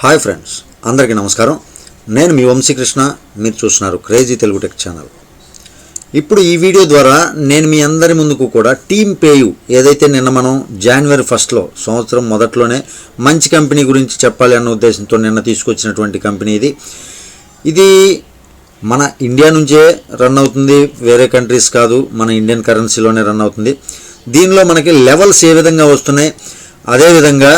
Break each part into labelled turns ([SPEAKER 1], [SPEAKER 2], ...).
[SPEAKER 1] Hi friends, అందరికీ నమస్కారం. నేను మీ వంశీకృష్ణ. మీరు చూస్తున్నారు క్రేజీ తెలుగు టెక్ ఛానల్. ఇప్పుడు ఈ వీడియో ద్వారా నేను మీ అందరి ముందుకు కూడా టీమ్ పేయు ఏదైతే నిన్న మనం జనవరి 1 సంవత్సరం మొదట్లోనే మంచి కంపెనీ గురించి చెప్పాలి అన్న ఉద్దేశంతో నిన్న తీసుకొచ్చినటువంటి కంపెనీ ఇది మన ఇండియా నుంచే రన్ అవుతుంది, వేరే కంట్రీస్ కాదు, మన ఇండియన్ కరెన్సీలోనే రన్ అవుతుంది. దీనిలో మనకి లెవెల్స్ ఏ విధంగా వస్తున్నాయి, అదేవిధంగా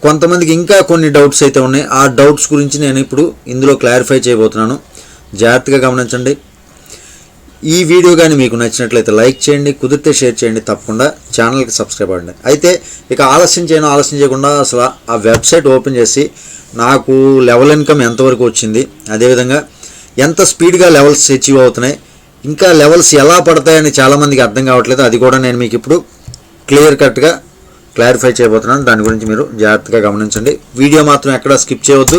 [SPEAKER 1] కొంతమందికి ఇంకా కొన్ని డౌట్స్ అయితే ఉన్నాయి. ఆ డౌట్స్ గురించి నేను ఇప్పుడు ఇందులో క్లారిఫై చేయబోతున్నాను. జాగ్రత్తగా గమనించండి. ఈ వీడియో కానీ మీకు నచ్చినట్లయితే లైక్ చేయండి, కుదిరితే షేర్ చేయండి, తప్పకుండా ఛానల్కి సబ్స్క్రైబ్ అవ్వండి. అయితే ఇక ఆలస్యం చేయకుండా అసలు ఆ వెబ్సైట్ ఓపెన్ చేసి నాకు లెవెల్ ఇన్కమ్ ఎంతవరకు వచ్చింది, అదేవిధంగా ఎంత స్పీడ్గా లెవెల్స్ అచీవ్ అవుతున్నాయి, ఇంకా లెవెల్స్ ఎలా పడతాయని చాలామందికి అర్థం కావట్లేదు. అది కూడా నేను మీకు ఇప్పుడు క్లియర్ కట్గా క్లారిఫై చేయబోతున్నాను. దాని గురించి మీరు జాగ్రత్తగా గమనించండి. వీడియో మాత్రం ఎక్కడ స్కిప్ చేయవద్దు.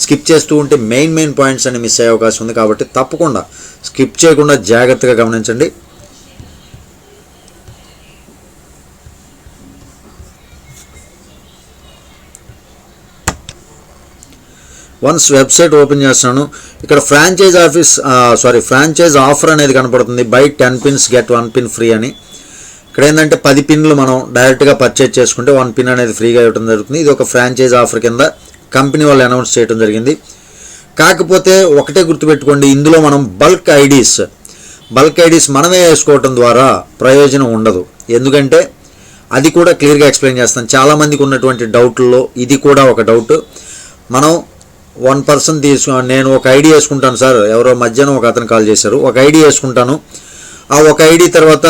[SPEAKER 1] స్కిప్ చేస్తూ ఉంటే మెయిన్ పాయింట్స్ అన్ని మిస్ అయ్యే అవకాశం ఉంది. కాబట్టి తప్పకుండా స్కిప్ చేయకుండా జాగ్రత్తగా గమనించండి. వన్స్ వెబ్సైట్ ఓపెన్ చేస్తున్నాను. ఇక్కడ ఫ్రాంచైజ్ ఆఫర్ అనేది కనపడుతుంది. By 10 pins get 1 pin free అని. ఇక్కడ ఏంటంటే 10 పిన్లు మనం డైరెక్ట్గా పర్చేజ్ చేసుకుంటే 1 pin అనేది ఫ్రీగా ఇవ్వడం జరుగుతుంది. ఇది ఒక ఫ్రాంచైజ్ ఆఫర్ కింద కంపెనీ వాళ్ళు అనౌన్స్ చేయడం జరిగింది. కాకపోతే ఒకటే గుర్తుపెట్టుకోండి, ఇందులో మనం బల్క్ ఐడీస్ మనమే వేసుకోవటం ద్వారా ప్రయోజనం ఉండదు. ఎందుకంటే అది కూడా క్లియర్గా ఎక్స్ప్లెయిన్ చేస్తాను. చాలామందికి ఉన్నటువంటి డౌట్లో ఇది కూడా ఒక డౌట్. మనం 1 person నేను ఒక ఐడి వేసుకుంటాను సార్, ఎవరో మధ్యాహ్నం ఒక అతను కాల్ చేశారు, ఒక ఐడి వేసుకుంటాను, ఆ ఒక ఐడి తర్వాత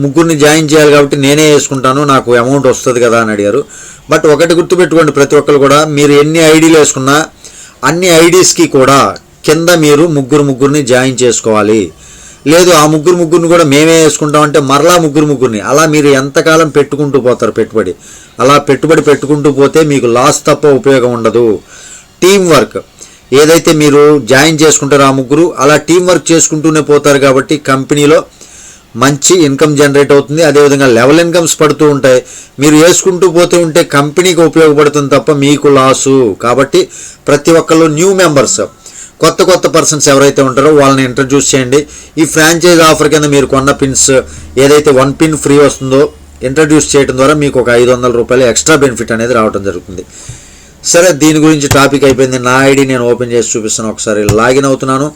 [SPEAKER 1] ముగ్గురిని జాయిన్ చేయాలి కాబట్టి నేనే వేసుకుంటాను, నాకు అమౌంట్ వస్తుంది కదా అని అడిగారు. బట్ ఒకటి గుర్తుపెట్టుకోండి, ప్రతి ఒక్కరు కూడా మీరు ఎన్ని ఐడీలు వేసుకున్నా అన్ని ఐడీస్కి కూడా కింద మీరు ముగ్గురిని జాయిన్ చేసుకోవాలి. లేదు ఆ ముగ్గురిని కూడా మేమే వేసుకుంటామంటే మరలా ముగ్గురిని అలా మీరు ఎంతకాలం పెట్టుకుంటూ పోతారు పెట్టుబడి. అలా పెట్టుబడి పెట్టుకుంటూ పోతే మీకు లాస్ తప్ప ఉపయోగం ఉండదు. టీం వర్క్ ఏదైతే మీరు జాయిన్ చేసుకుంటారో ఆ ముగ్గురు అలా టీం వర్క్ చేసుకుంటూనే పోతారు. కాబట్టి కంపెనీలో మంచి ఇన్కమ్ జనరేట్ అవుతుంది. అదేవిధంగా లెవెల్ ఇన్కమ్స్ పడుతూ ఉంటాయి. మీరు వేసుకుంటూ పోతూ ఉంటే కంపెనీకి ఉపయోగపడుతుంది తప్ప మీకు లాసు. కాబట్టి ప్రతి ఒక్కళ్ళు న్యూ మెంబర్స్, కొత్త పర్సన్స్ ఎవరైతే ఉంటారో వాళ్ళని ఇంట్రడ్యూస్ చేయండి. ఈ ఫ్రాంచైజ్ ఆఫర్ కింద మీరు కొన్న పిన్స్ ఏదైతే 1 pin ఫ్రీ వస్తుందో ఇంట్రడ్యూస్ చేయడం ద్వారా మీకు ఒక 500 రూపాయలు ఎక్స్ట్రా బెనిఫిట్ అనేది రావడం జరుగుతుంది. సరే, దీని గురించి టాపిక్ అయిపోయింది. నా ఐడి నేను ఓపెన్ చేసి చూపిస్తాను. ఒకసారి లాగిన్ అవుతున్నాను.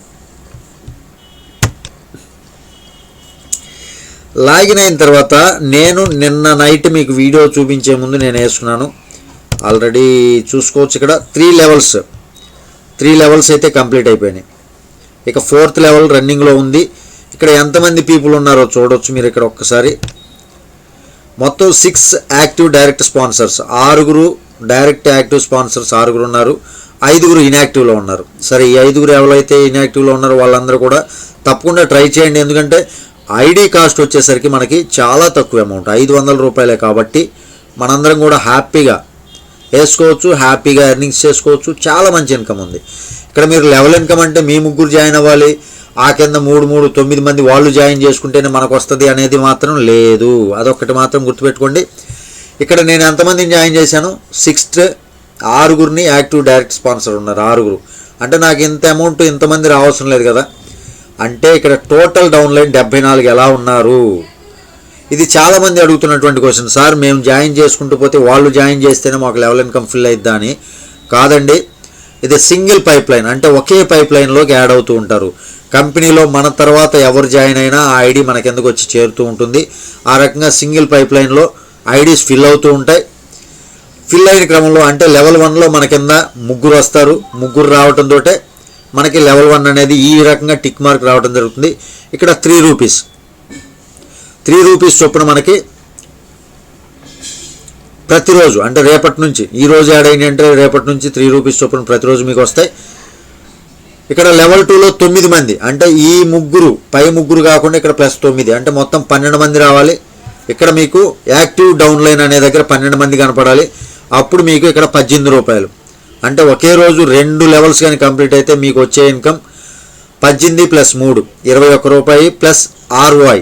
[SPEAKER 1] లాగిన్ అయిన తర్వాత నేను నిన్న నైట్ మీకు వీడియో చూపించే ముందు నేను వేసుకున్నాను. ఆల్రెడీ చూసుకోవచ్చు. ఇక్కడ 3 లెవెల్స్ అయితే కంప్లీట్ అయిపోయినాయి. ఇక 4th లెవెల్ రన్నింగ్లో ఉంది. ఇక్కడ ఎంతమంది పీపుల్ ఉన్నారో చూడవచ్చు మీరు. ఇక్కడ ఒక్కసారి మొత్తం 6 active direct sponsors, 6 direct active sponsors 6 ఉన్నారు, 5 ఇన్యాక్టివ్లో ఉన్నారు. సరే, ఈ 5 ఎవరైతే ఇన్యాక్టివ్లో ఉన్నారో వాళ్ళందరూ కూడా తప్పకుండా ట్రై చేయండి. ఎందుకంటే ఐడి కాస్ట్ వచ్చేసరికి మనకి చాలా తక్కువ అమౌంట్, 500 రూపాయలే. కాబట్టి మనందరం కూడా హ్యాపీగా వేసుకోవచ్చు, హ్యాపీగా ఎర్నింగ్స్ చేసుకోవచ్చు. చాలా మంచి ఇన్కమ్ ఉంది. ఇక్కడ మీరు లెవెల్ ఇన్కమ్ అంటే మీ ముగ్గురు జాయిన్ అవ్వాలి, ఆ కింద 9 మంది వాళ్ళు జాయిన్ చేసుకుంటేనే మనకు వస్తుంది అనేది మాత్రం లేదు. అదొక్కటి మాత్రం గుర్తుపెట్టుకోండి. ఇక్కడ నేను ఎంతమందిని జాయిన్ చేశాను, 6 యాక్టివ్ డైరెక్ట్ స్పాన్సర్ ఉన్నారు. 6 అంటే నాకు ఇంత అమౌంట్ ఇంతమంది రావాల్సిన లేదు కదా. అంటే ఇక్కడ టోటల్ డౌన్లైన్ 74 ఎలా ఉన్నారు. ఇది చాలామంది అడుగుతున్నటువంటి క్వశ్చన్. సార్, మేము జాయిన్ చేసుకుంటూ పోతే వాళ్ళు జాయిన్ చేస్తేనే మాకు లెవెల్ ఇన్కమ్ ఫిల్ అయిద్దా అని. కాదండి, ఇది సింగిల్ పైప్ లైన్. అంటే ఒకే పైప్ లైన్లోకి యాడ్ అవుతూ ఉంటారు. కంపెనీలో మన తర్వాత ఎవరు జాయిన్ అయినా ఆ ఐడి మనకి ఎందుకు వచ్చి చేరుతూ ఉంటుంది. ఆ రకంగా సింగిల్ పైప్ లైన్లో ఐడీస్ ఫిల్ అవుతూ ఉంటాయి. ఫిల్ అయిన క్రమంలో అంటే లెవెల్ 1లో మన కింద 3 వస్తారు. 3 రావడంతో మనకి లెవెల్ 1 అనేది ఈ రకంగా టిక్ మార్క్ రావడం జరుగుతుంది. ఇక్కడ 3 రూపీస్ చొప్పున మనకి ప్రతిరోజు, అంటే రేపటి నుంచి, ఈ రోజు యాడ్ అయిన అంటే రేపటి నుంచి 3 రూపీస్ చొప్పున ప్రతిరోజు మీకు వస్తాయి. ఇక్కడ లెవెల్ 2లో 9 మంది, అంటే ఈ 3 పై 3 కాకుండా ఇక్కడ +9 అంటే మొత్తం 12 మంది రావాలి. ఇక్కడ మీకు యాక్టివ్ డౌన్లైన్ అనే దగ్గర 12 మంది కనపడాలి. అప్పుడు మీకు ఇక్కడ 18 రూపాయలు. అంటే ఒకే రోజు 2 లెవెల్స్ కానీ కంప్లీట్ అయితే మీకు వచ్చే ఇన్కమ్ 18 + 3 21 రూపాయి ప్లస్ ROI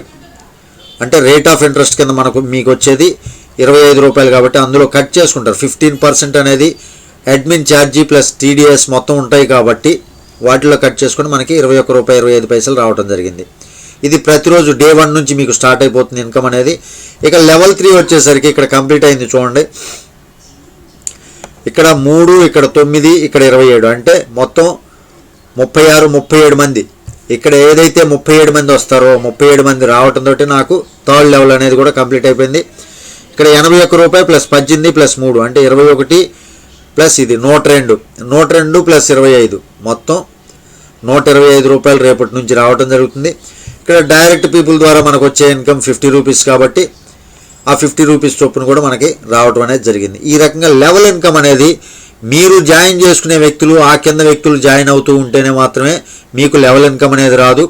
[SPEAKER 1] అంటే రేట్ ఆఫ్ ఇంట్రెస్ట్ కింద మీకు వచ్చేది 25 రూపాయలు. కాబట్టి అందులో కట్ చేసుకుంటారు 15% అనేది అడ్మిన్ ఛార్జీ ప్లస్ టీడీఎస్ మొత్తం ఉంటాయి కాబట్టి వాటిలో కట్ చేసుకొని మనకి ₹21.25 రావడం జరిగింది. ఇది ప్రతిరోజు డే 1 నుంచి మీకు స్టార్ట్ అయిపోతుంది ఇన్కమ్ అనేది. ఇక లెవెల్ 3 వచ్చేసరికి ఇక్కడ కంప్లీట్ అయింది చూడండి. ఇక్కడ 3, ఇక్కడ 9, ఇక్కడ 27 అంటే మొత్తం 37 మంది. ఇక్కడ ఏదైతే 37 మంది వస్తారో 37 మంది రావడంతో నాకు థర్డ్ లెవెల్ అనేది కూడా కంప్లీట్ అయిపోయింది. ఇక్కడ ₹81 ప్లస్ 18 ప్లస్ 3 అంటే 21 ప్లస్ ఇది 102 ప్లస్ 25 మొత్తం ₹125 రేపటి నుంచి రావడం జరుగుతుంది. ఇక్కడ డైరెక్ట్ పీపుల్ ద్వారా మనకు వచ్చే ఇన్కమ్ ₹50 కాబట్టి ఆ ₹50 చొప్పున కూడా మనకి రావడం అనేది జరిగింది. ఈ రకంగా లెవెల్ ఇన్కమ్ అనేది మీరు జాయిన్ చేసుకునే వ్యక్తులు ఆ కింద వ్యక్తులు జాయిన్ అవుతూ ఉంటేనే మాత్రమే మీకు లెవెల్ ఇన్కమ్ అనేది రాదు.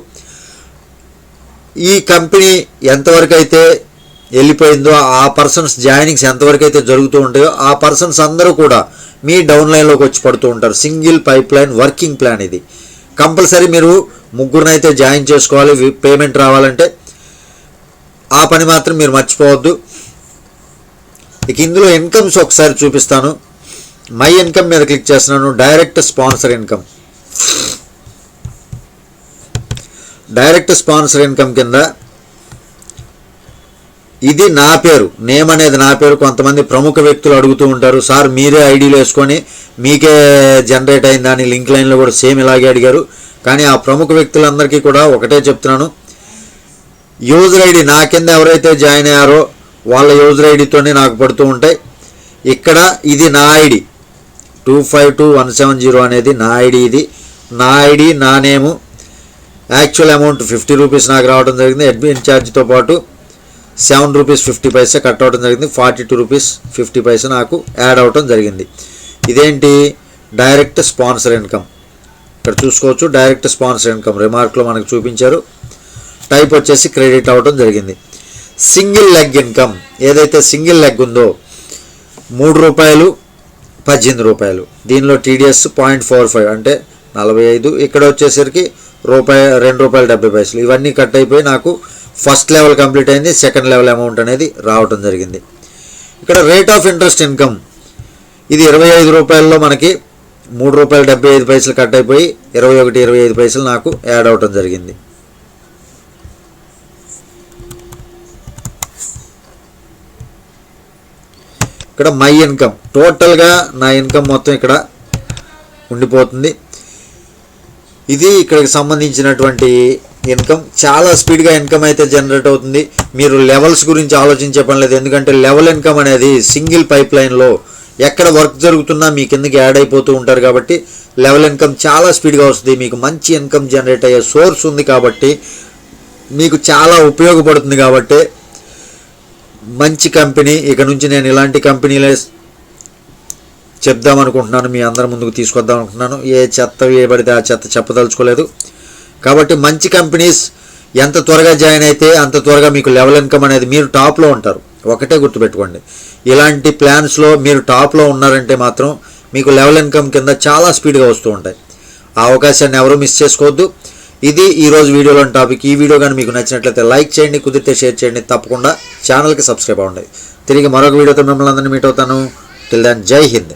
[SPEAKER 1] ఈ కంపెనీ ఎంతవరకు అయితే వెళ్ళిపోయిందో ఆ పర్సన్స్ జాయినింగ్స్ ఎంతవరకు అయితే జరుగుతూ ఉంటాయో ఆ పర్సన్స్ అందరూ కూడా మీ డౌన్లైన్లోకి వచ్చి పడుతూ ఉంటారు. Single pipe line working plan ఇది. కంపల్సరీ మీరు 3 అయితే జాయిన్ చేసుకోవాలి పేమెంట్ రావాలంటే. ఆ పని మాత్రం మీరు మర్చిపోవద్దు. ఇక ఇందులో ఇన్కమ్స్ ఒకసారి చూపిస్తాను. మై ఇన్కమ్ మీద క్లిక్ చేస్తున్నాను. Direct sponsor income. Direct sponsor income కింద ఇది నా పేరు, నేమ్ అనేది నా పేరు. కొంతమంది ప్రముఖ వ్యక్తులు అడుగుతూ ఉంటారు, సార్ మీరే ఐడీలు వేసుకొని మీకే జనరేట్ అయిందా అని. లింక్ లైన్లో కూడా సేమ్ ఇలాగే అడిగారు. కానీ ఆ ప్రముఖ వ్యక్తులందరికీ కూడా ఒకటే చెప్తున్నాను, యూజర్ ఐడి నా కింద ఎవరైతే జాయిన్ అయ్యారో వాళ్ళ యూజర్ ఐడితోనే నాకు పడుతూ ఉంటాయి. ఇక్కడ ఇది నా ఐడి 252170 అనేది నా ఐడి. ఇది నా ఐడి, నా నేము. యాక్చువల్ అమౌంట్ ₹50 నాకు రావడం జరిగింది. అడ్మిన్ ఛార్జ్తో పాటు ₹7.50 కట్ అవడం జరిగింది. ₹42.50 నాకు యాడ్ అవడం జరిగింది. ఇదేంటి డైరెక్ట్ స్పాన్సర్ ఇన్కమ్. ఇక్కడ చూసుకోవచ్చు డైరెక్ట్ స్పాన్సర్ ఇన్కమ్ రిమార్క్లో మనకు చూపించారు. టైప్ వచ్చేసి క్రెడిట్ అవడం జరిగింది. సింగిల్ లెగ్ ఇన్కమ్ ఏదైతే సింగిల్ లెగ్ ఉందో ₹3, ₹18. దీనిలో టీడీఎస్ 0.45 అంటే 45. ఇక్కడ వచ్చేసరికి ₹2.70. ఇవన్నీ కట్ అయిపోయి నాకు ఫస్ట్ లెవెల్ కంప్లీట్ అయింది. సెకండ్ లెవెల్ అమౌంట్ అనేది రావడం జరిగింది. ఇక్కడ రేట్ ఆఫ్ ఇంట్రెస్ట్ ఇన్కమ్ ఇది ₹25లో మనకి ₹3.75 కట్ అయిపోయి ₹21.25 నాకు యాడ్ అవడం జరిగింది. ఇక్కడ మై ఇన్కమ్ టోటల్గా నా ఇన్కమ్ మొత్తం ఇక్కడ ఉండిపోతుంది. ఇది ఇక్కడికి సంబంధించినటువంటి ఇన్కమ్. చాలా స్పీడ్గా ఇన్కమ్ అయితే జనరేట్ అవుతుంది. మీరు లెవెల్స్ గురించి ఆలోచించే పని లేదు. ఎందుకంటే లెవెల్ ఇన్కమ్ అనేది సింగిల్ పైప్ లైన్లో ఎక్కడ వర్క్ జరుగుతున్నా మీ కిందకి యాడ్ అయిపోతూ ఉంటారు కాబట్టి లెవెల్ ఇన్కమ్ చాలా స్పీడ్గా వస్తుంది. మీకు మంచి ఇన్కమ్ జనరేట్ అయ్యే సోర్స్ ఉంది కాబట్టి మీకు చాలా ఉపయోగపడుతుంది. కాబట్టి మంచి కంపెనీ. ఇక నుంచి నేను ఇలాంటి కంపెనీలే చెప్దామనుకుంటున్నాను, మీ అందరి ముందుకు తీసుకొద్దాం అనుకుంటున్నాను. ఏ చెత్త ఏ పడితే ఆ చెత్త చెప్పదలుచుకోలేదు. కాబట్టి మంచి కంపెనీస్ ఎంత త్వరగా జాయిన్ అయితే అంత త్వరగా మీకు లెవెల్ ఇన్కమ్ అనేది మీరు టాప్లో ఉంటారు. ఒకటే గుర్తుపెట్టుకోండి, ఇలాంటి ప్లాన్స్లో మీరు టాప్లో ఉన్నారంటే మాత్రం మీకు లెవెల్ ఇన్కమ్ కింద చాలా స్పీడ్గా వస్తూ ఉంటాయి. ఆ అవకాశాన్ని ఎవరూ మిస్ చేసుకోవద్దు. ఇది ఈరోజు వీడియోలోని టాపిక్. ఈ వీడియో కానీ మీకు నచ్చినట్లయితే లైక్ చేయండి, కుదిరితే షేర్ చేయండి. తప్పకుండా ఛానల్కి సబ్స్క్రైబ్ అవ్వండి. తిరిగి మరొక వీడియోతో మిమ్మల్ని అందరినీ మీట్ అవుతాను. టిల్ దెన్ జై హింద్.